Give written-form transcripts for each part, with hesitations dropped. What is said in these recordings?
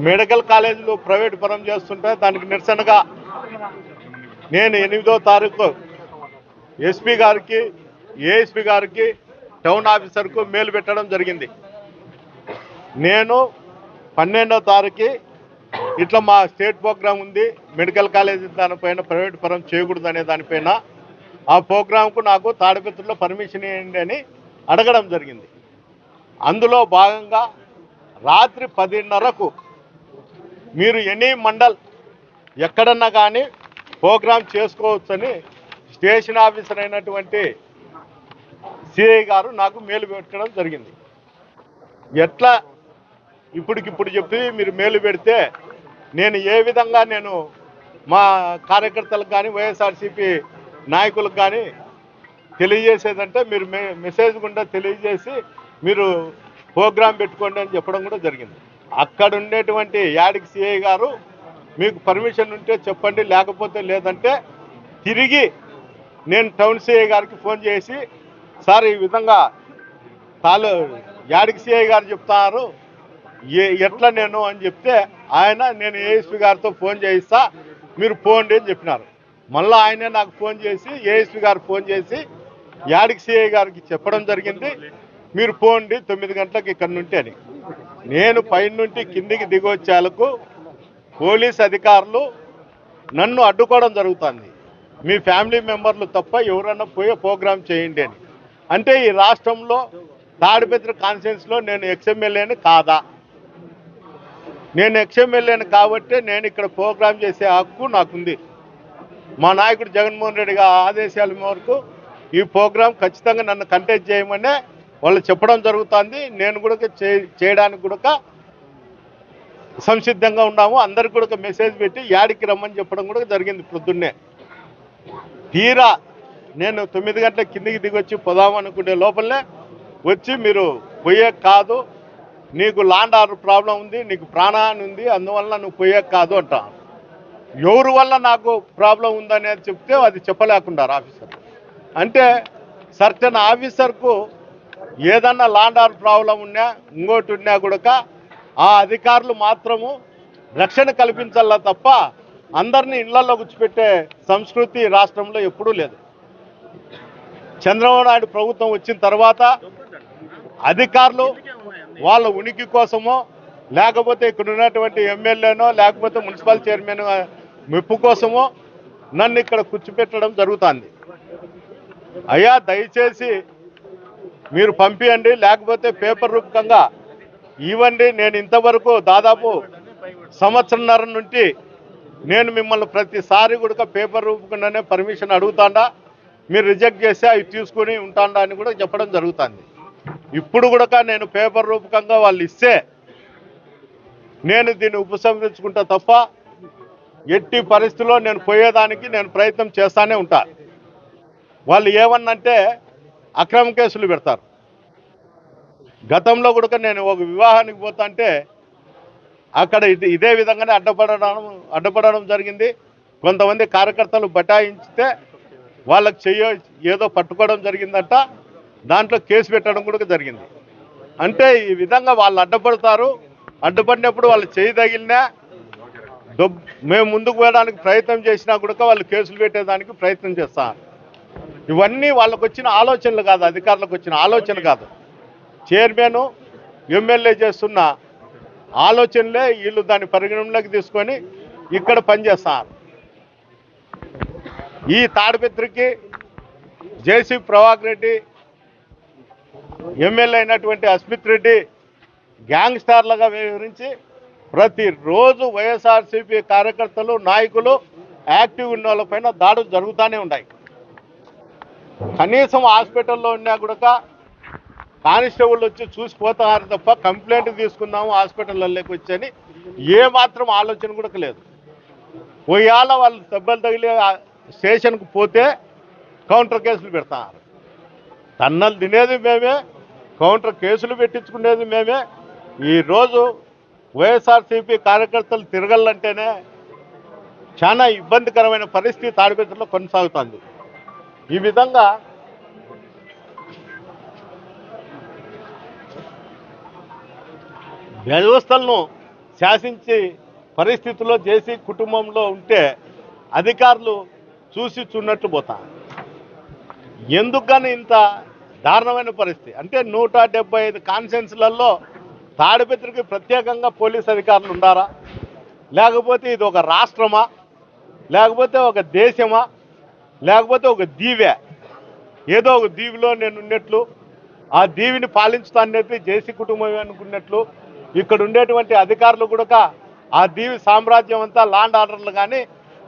Medical కాలేజీలు private పరం చేస్తుంటే దానికి నిరసనగా నేను 8వ తారీఖు ఎస్పీ గారికి ఏఎస్పీ గారికి టౌన్ ఆఫీసర్కు మెయిల్ పెట్టడం జరిగింది. నేను 12వ తారీఖు ఇట్లా మా స్టేట్ ప్రోగ్రాం ఉంది, మెడికల్ కాలేజీ దానిపైన ప్రైవేట్ పరం చేయకూడదు అనే దానిపైన ఆ ప్రోగ్రాంకు నాకు తాడిపత్రిలో పర్మిషన్ ఇవ్వండి అని అడగడం జరిగింది. అందులో భాగంగా రాత్రి 10:30కు మీరు ఎనీ మండల్ ఎక్కడన్నా కానీ ప్రోగ్రాం చేసుకోవచ్చని స్టేషన్ ఆఫీసర్ అయినటువంటి సిఐ గారు నాకు మేలు పెట్టడం జరిగింది. ఎట్లా ఇప్పటికిప్పుడు చెప్పి మీరు మేలు పెడితే నేను ఏ విధంగా నేను మా కార్యకర్తలకు కానీ వైఎస్ఆర్సీపీ నాయకులకు కానీ తెలియజేసేదంటే మీరు మెసేజ్ గుండా తెలియజేసి మీరు ప్రోగ్రాం పెట్టుకోండి అని చెప్పడం కూడా జరిగింది. అక్కడ ఉండేటువంటి యాడికి సిఐ గారు మీకు పర్మిషన్ ఉంటే చెప్పండి, లేకపోతే లేదంటే తిరిగి నేను టౌన్ సిఐ గారికి ఫోన్ చేసి సార్ ఈ విధంగా యాడికి సిఐ గారు చెప్తున్నారు ఎట్లా నేను అని చెప్తే ఆయన నేను ఏఎస్పీ గారితో ఫోన్ చేయిస్తా మీరు పోండి అని చెప్పినారు. మళ్ళీ ఆయనే నాకు ఫోన్ చేసి ఏఎస్పీ గారు ఫోన్ చేసి యాడికి సిఐ గారికి చెప్పడం జరిగింది మీరు పోండి 9 గంటలకు ఇక్కడ నుండి అని. నేను పైన నుండి కిందికి దిగొచ్చేలకు పోలీస్ అధికారులు నన్ను అడ్డుకోవడం జరుగుతుంది. మీ ఫ్యామిలీ మెంబర్లు తప్ప ఎవరన్నా పోయే ప్రోగ్రాం చేయండి అని. అంటే ఈ రాష్ట్రంలో తాడిపత్రి కాన్స్టిట్యున్సీలో నేను ఎక్స్ఎమ్మెల్యేని కాదా? నేను ఎక్స్ఎమ్మెల్యేని కాబట్టి నేను ఇక్కడ ప్రోగ్రాం చేసే హక్కు నాకుంది. మా నాయకుడు జగన్మోహన్ రెడ్డి గారి ఆదేశాల మేరకు ఈ ప్రోగ్రాం ఖచ్చితంగా నన్ను కంటెస్ట్ చేయమనే వాళ్ళు చెప్పడం జరుగుతుంది. నేను కూడా చేయడానికి కూడా సంసిద్ధంగా ఉన్నాము. అందరికి కూడా మెసేజ్ పెట్టి యాడికి రమ్మని చెప్పడం కూడా జరిగింది పొద్దున్నే. తీరా నేను 9 గంటల కిందికి దిగొచ్చి పోదామనుకునే లోపలనే వచ్చి మీరు పోయే కాదు, నీకు ల్యాండ్ ఆర్డర్ ప్రాబ్లం ఉంది, నీకు ప్రాణహాని ఉంది, అందువల్ల నువ్వు పోయే కాదు అంట. ఎవరి వల్ల నాకు ప్రాబ్లం ఉందనేది చెప్తే అది చెప్పలేకున్నారు ఆఫీసర్. అంటే సర్టన్ ఆఫీసర్కు ఏదన్నా ల్యాండ్ ఆర్డర్ ప్రాబ్లం ఉన్నా ఇంకోటి ఉన్నా కూడా ఆ అధికారులు మాత్రము రక్షణ కల్పించాలా తప్ప అందరినీ ఇళ్లలో కూర్చోపెట్టే సంస్కృతి రాష్ట్రంలో ఎప్పుడూ లేదు. చంద్రబాబు నాయుడు ప్రభుత్వం వచ్చిన తర్వాత అధికారులు వాళ్ళ ఉనికి కోసమో లేకపోతే ఇక్కడ ఉన్నటువంటి ఎమ్మెల్యేనో లేకపోతే మున్సిపల్ చైర్మన్ మెప్పు కోసమో నన్ను ఇక్కడ కూర్చోపెట్టడం జరుగుతుంది. అయ్యా దయచేసి మీరు పంపియండి, లేకపోతే పేపర్ రూపకంగా ఇవ్వండి. నేను ఇంతవరకు దాదాపు సంవత్సరంన్నర నుండి నేను మిమ్మల్ని ప్రతిసారి కూడా పేపర్ రూపకంగానే పర్మిషన్ అడుగుతాడా, మీరు రిజెక్ట్ చేస్తే అవి తీసుకుని ఉంటాడా అని కూడా చెప్పడం జరుగుతుంది. ఇప్పుడు కూడా నేను పేపర్ రూపకంగా వాళ్ళు ఇస్తే నేను దీన్ని ఉపసంహరించుకుంటా తప్ప ఎట్టి పరిస్థితుల్లో నేను పోయేదానికి నేను ప్రయత్నం చేస్తానే ఉంటా. వాళ్ళు ఏమన్నంటే అక్రమ కేసులు పెడతారు. గతంలో కూడా నేను ఒక వివాహానికి పోతాంటే అక్కడ ఇదే విధంగానే అడ్డపడడం జరిగింది. కొంతమంది కార్యకర్తలు బటాయించితే వాళ్ళకి ఏదో పట్టుకోవడం జరిగిందంట, దాంట్లో కేసు పెట్టడం కూడా జరిగింది. అంటే ఈ విధంగా వాళ్ళు అడ్డపడతారు. అడ్డుపడినప్పుడు వాళ్ళు తగిలినా మేము ముందుకు పోయడానికి ప్రయత్నం చేసినా కూడా వాళ్ళు కేసులు పెట్టేదానికి ప్రయత్నం చేస్తారు. ఇవన్నీ వాళ్ళకు వచ్చిన ఆలోచనలు కాదు, అధికారులకు వచ్చిన ఆలోచన కాదు. చైర్మన్ ఎమ్మెల్యే చేస్తున్న ఆలోచనలే వీళ్ళు దాన్ని పరిగణనలోకి తీసుకొని ఇక్కడ పనిచేస్తారు. ఈ తాడిపత్రికి జేసీ ప్రభాకర్ రెడ్డి ఎమ్మెల్యే అయినటువంటి అస్మిత్ రెడ్డి గ్యాంగ్స్టార్లుగా వ్యవహరించి ప్రతిరోజు వైఎస్ఆర్సీపీ కార్యకర్తలు నాయకులు యాక్టివ్ ఉన్న వాళ్ళపైన దాడులు జరుగుతూనే ఉన్నాయి. కనీసం హాస్పిటల్లో ఉన్నా కూడా కానిస్టేబుల్ వచ్చి చూసిపోతారు తప్ప కంప్లైంట్ తీసుకుందాము హాస్పిటల్లోకి వచ్చని ఏమాత్రం ఆలోచన కూడా లేదు. పోయాల వాళ్ళు దెబ్బలు తగిలి స్టేషన్కు పోతే కౌంటర్ కేసులు పెడతారు. తన్నలు తినేది మేమే, కౌంటర్ కేసులు పెట్టించుకునేది మేమే. ఈరోజు వైఎస్ఆర్సీపీ కార్యకర్తలు తిరగాలంటేనే చాలా ఇబ్బందికరమైన పరిస్థితి తాడిపత్రిలో కొనసాగుతుంది. ఈ విధంగా వ్యవస్థలను శాసించి పరిస్థితుల్లో జేసీ కుటుంబంలో ఉంటే అధికారులు చూసి చూన్నట్టు పోతారు. ఎందుకు కానీ ఇంత దారుణమైన పరిస్థితి అంటే 175 కాన్స్టిట్యున్సీలలో తాడిపత్రికి ప్రత్యేకంగా పోలీస్ అధికారులు ఉండారా, లేకపోతే ఇది ఒక రాష్ట్రమా, లేకపోతే ఒక దేశమా, లేకపోతే ఒక దీవే, ఏదో ఒక దీవిలో నేను ఉన్నట్లు ఆ దీవిని పాలించుతానేది జేసీ కుటుంబం అనుకున్నట్లు ఇక్కడ ఉండేటువంటి అధికారులు కూడా ఆ దీవి సామ్రాజ్యం అంతా లాండ్ ఆర్డర్లు కానీ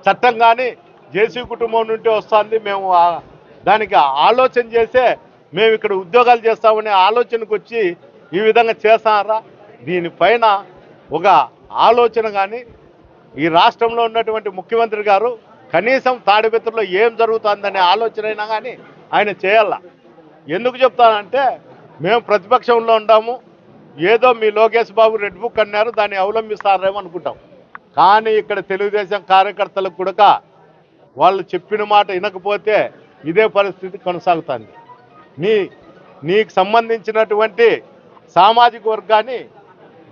చట్టం కానీ జేసీ కుటుంబం నుండి వస్తుంది. మేము దానికి ఆలోచన చేసే మేము ఇక్కడ ఉద్యోగాలు చేస్తామనే ఆలోచనకు వచ్చి ఈ విధంగా చేస్తారా? దీనిపైన ఒక ఆలోచన కానీ ఈ రాష్ట్రంలో ఉన్నటువంటి ముఖ్యమంత్రి గారు కనీసం తాడిపత్రిలో ఏం జరుగుతుందనే ఆలోచన అయినా కానీ ఆయన చేయాల. ఎందుకు చెప్తానంటే మేము ప్రతిపక్షంలో ఉన్నాము, ఏదో మీ లోకేష్ బాబు రెడ్ బుక్ అన్నారు దాన్ని అవలంబిస్తారేమో అనుకుంటాం. కానీ ఇక్కడ తెలుగుదేశం కార్యకర్తలకు కూడా వాళ్ళు చెప్పిన మాట వినకపోతే ఇదే పరిస్థితి కొనసాగుతుంది. నీకు సంబంధించినటువంటి సామాజిక వర్గాన్ని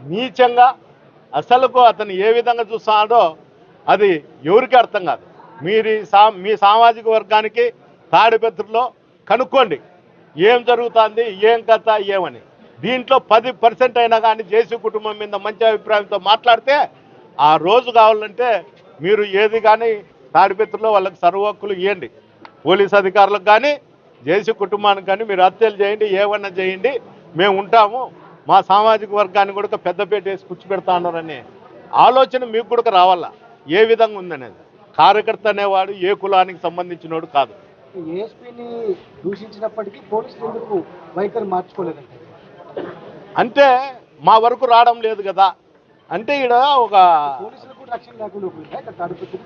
నీచంగా అసలుకు అతను ఏ విధంగా చూస్తున్నాడో అది ఎవరికి అర్థం కాదు. మీరు మీ సామాజిక వర్గానికి తాడిపత్రిలో కనుక్కోండి ఏం జరుగుతుంది, ఏం కథ, ఏమని. దీంట్లో 10% అయినా కానీ జేసీ కుటుంబం మీద మంచి అభిప్రాయంతో మాట్లాడితే ఆ రోజు కావాలంటే మీరు ఏది కానీ తాడిపత్రిలో వాళ్ళకి సర్వ హక్కులు ఇవ్వండి. పోలీస్ అధికారులకు కానీ జేసీ కుటుంబానికి కానీ మీరు హత్యలు చేయండి, ఏమన్నా చేయండి, మేము ఉంటాము, మా సామాజిక వర్గాన్ని కూడా పెద్దపేట వేసి కూర్చోబెడతా ఉన్నారనే ఆలోచన మీకు కూడా రావాలా. ఏ విధంగా ఉందనేది కార్యకర్త అనేవాడు ఏ కులానికి సంబంధించినోడు కాదు. ఏఎస్పీని దూషించినప్పటికీ పోలీసులు ఎందుకు వైఖరి మార్చుకోలేదంటే అంటే మా వరకు రావడం లేదు కదా అంటే ఇక్కడ ఒక పోలీసులకు రక్షణ లేకుండా పోయిందా ఇక్కడ తాడిపత్రి?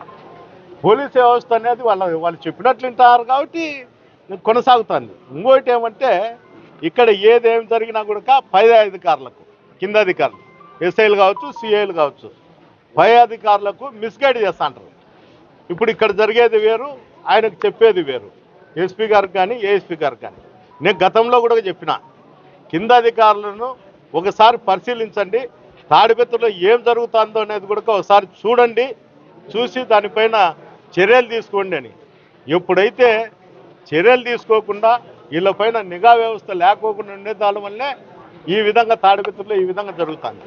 పోలీస్ వ్యవస్థ అనేది వాళ్ళు చెప్పినట్లు వింటారు కాబట్టి కొనసాగుతుంది. ఇంకోటి ఏమంటే ఇక్కడ ఏదేం జరిగినా కూడా పై అధికారులకు కింద అధికారులు ఎస్ఐలు కావచ్చు, సిఐలు కావచ్చు, పై అధికారులకు మిస్గైడ్ చేస్తుంటారు. ఇప్పుడు ఇక్కడ జరిగేది వేరు, ఆయనకు చెప్పేది వేరు. ఎస్పీ గారికి కానీ ఏఎస్పీ గారికి కానీ నేను గతంలో కూడా చెప్పిన కింద అధికారులను ఒకసారి పరిశీలించండి, తాడిపత్రిలో ఏం జరుగుతుందో అనేది కూడా ఒకసారి చూడండి, చూసి దానిపైన చర్యలు తీసుకోండి అని. ఎప్పుడైతే చర్యలు తీసుకోకుండా వీళ్ళపైన నిఘా వ్యవస్థ లేకోకుండా ఉండే దాని వల్లే ఈ విధంగా తాడిపత్రిలో ఈ విధంగా జరుగుతుంది.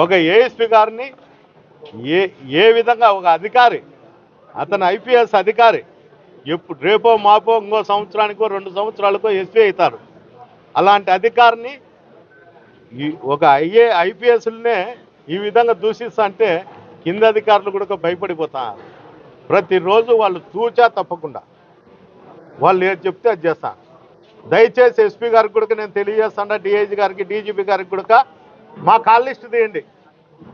ఒక ఏఎస్పీ గారిని ఏ విధంగా ఒక అధికారి, అతను ఐపీఎస్ అధికారి, ఎప్పుడు రేపో మాపో ఇంకో సంవత్సరానికో 2 సంవత్సరాలకో ఎస్పీ అవుతారు. అలాంటి అధికారిని ఒక ఐపీఎస్లనే ఈ విధంగా దూషిస్తా అంటే కింద అధికారులు కూడా భయపడిపోతారు. ప్రతిరోజు వాళ్ళు తూచా తప్పకుండా వాళ్ళు ఏది చెప్తే అది చేస్తాను. దయచేసి ఎస్పీ గారికి కూడా నేను తెలియజేస్తాను, డిఐజీ గారికి, డీజీపీ గారికి కూడా మా కాల్ లిస్ట్ తీయండి.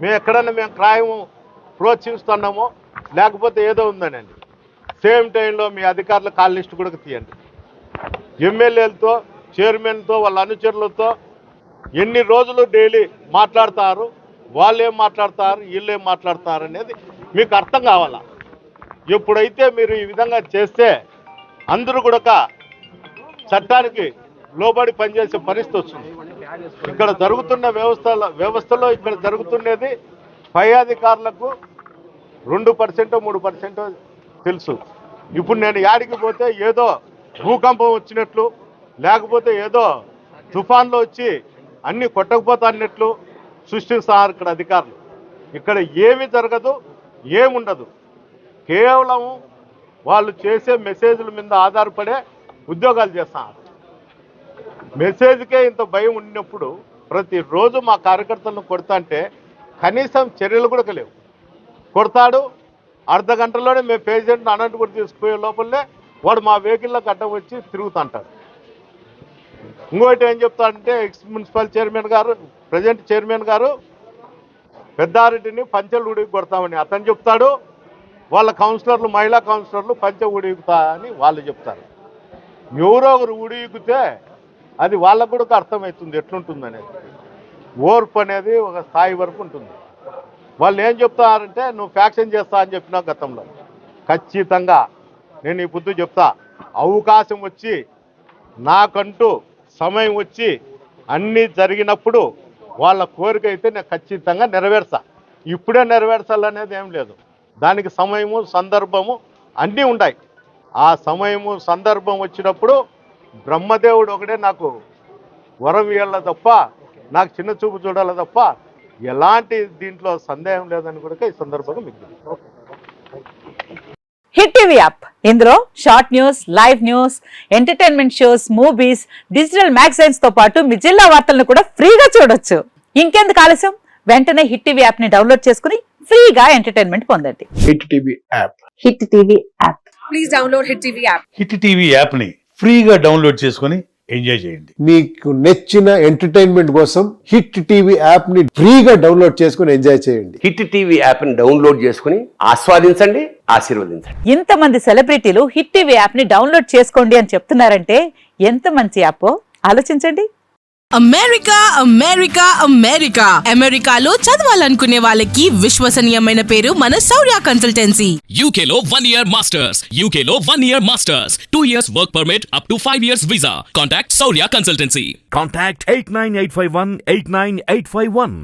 మేము ఎక్కడన్నా మేము క్రైమ్ ప్రోత్సహిస్తున్నామో లేకపోతే ఏదో ఉందనండి. సేమ్ టైంలో మీ అధికారుల కాల్ లిస్ట్ కూడా తీయండి. ఎమ్మెల్యేలతో, చైర్మన్తో, వాళ్ళ అనుచరులతో ఎన్ని రోజులు డైలీ మాట్లాడతారు, వాళ్ళు ఏం మాట్లాడతారు, వీళ్ళు ఏం మాట్లాడతారు అనేది మీకు అర్థం కావాలా. ఎప్పుడైతే మీరు ఈ విధంగా చేస్తే అందరూ కూడా చట్టానికి లోబడి పనిచేసే పరిస్థితి వస్తుంది. ఇక్కడ జరుగుతున్న వ్యవస్థలో ఇక్కడ జరుగుతున్నది పై అధికారులకు 2% 3% తెలుసు. ఇప్పుడు నేను యాడికి పోతే ఏదో భూకంపం వచ్చినట్లు, లేకపోతే ఏదో తుఫాన్లో వచ్చి అన్నీ కొట్టకపోతా అన్నట్లు సృష్టిస్తారు ఇక్కడ అధికారులు. ఇక్కడ ఏమీ జరగదు, ఏముండదు. కేవలం వాళ్ళు చేసే మెసేజ్ల మీద ఆధారపడే ఉద్యోగాలు చేస్తున్నారు. మెసేజ్కే ఇంత భయం ఉన్నప్పుడు ప్రతిరోజు మా కార్యకర్తలను కొడతా అంటే కనీసం చర్యలు కూడా లేవు. కొడతాడు, అర్ధ గంటలోనే మేము పేషెంట్ని అనంతపురం తీసుకుపోయే లోపలనే వాడు మా వెహికల్లో గడ్డం వచ్చి తిరుగుతుంటాడు. ఇంకోటి ఏం చెప్తాడంటే ఎక్స్ మున్సిపల్ చైర్మన్ గారు, ప్రజెంట్ చైర్మన్ గారు పెద్దారెడ్డిని పంచెలు ఉడికి కొడతామని అతను చెప్తాడు. వాళ్ళ కౌన్సిలర్లు, మహిళా కౌన్సిలర్లు పంచె ఉడిగుతా అని వాళ్ళు చెప్తారు. ఎవరో ఒకరు ఉడిగితే అది వాళ్ళకు కూడా అర్థమవుతుంది ఎట్లుంటుంది అనేది. ఓర్పు అనేది ఒక స్థాయి వరకు ఉంటుంది. వాళ్ళు ఏం చెప్తారంటే నువ్వు ఫ్యాక్షన్ చేస్తా అని చెప్పినా గతంలో. ఖచ్చితంగా నేను ఈ బుద్ధి చెప్తా, అవకాశం వచ్చి నాకంటూ సమయం వచ్చి అన్నీ జరిగినప్పుడు వాళ్ళ కోరిక అయితే నేను ఖచ్చితంగా నెరవేర్చా. ఇప్పుడే నెరవేర్చాలనేది ఏం లేదు. దానికి సమయము సందర్భము అన్నీ ఉన్నాయి. ఆ సమయము సందర్భం వచ్చినప్పుడు బ్రహ్మదేవుడు ఒకటే నాకు వరం ఇవ్వాల తప్ప, నాకు చిన్న చూపు చూడాలి తప్ప ఎలాంటి దీంట్లో సందేహం లేదని కూడా ఈ సందర్భంగా మీకు తెలుసు. హిట్ టీవీ యాప్ ఇందులో short news, live news, entertainment shows, movies, digital magazines తో పాటు మీ జిల్లా వార్తలను కూడా ఫ్రీగా చూడొచ్చు. ఇంకెందుకు ఆలస్యం, వెంటనే హిట్ టీవీ యాప్ ని డౌన్లోడ్ చేసుకుని ఫ్రీగా ఎంటర్టైన్మెంట్ పొందండి. Hit TV app. Hit TV app. Please download Hit TV app. Hit TV యాప్ని ఫ్రీగా డౌన్లోడ్ చేసుకొని ఎంజాయ్ చేయండి. మీకు నచ్చిన ఎంటర్టైన్మెంట్ కోసం హిట్ టీవీ యాప్ ని ఫ్రీగా డౌన్లోడ్ చేసుకుని ఎంజాయ్ చేయండి. హిట్ టీవీ యాప్ని డౌన్లోడ్ చేసుకుని ఆస్వాదించండి, ఆశీర్వదించండి. ఇంతమంది సెలబ్రిటీలు హిట్ టీవీ యాప్ ని డౌన్లోడ్ చేసుకోండి అని చెప్తున్నారంటే ఎంత మంచి యాప్ ఆలోచించండి. అమెరికా అమెరికా అమెరికా అమెరికాలో చదవాలనుకునే వాళ్ళకి విశ్వసనీయమైన పేరు మన శౌర్య కన్సల్టెన్సీ. UK లో 1 year masters. UK లో 1 year masters. 2 years work permit up to 5 years visa. Contact Saurya Consultancy. Contact 89851 89851.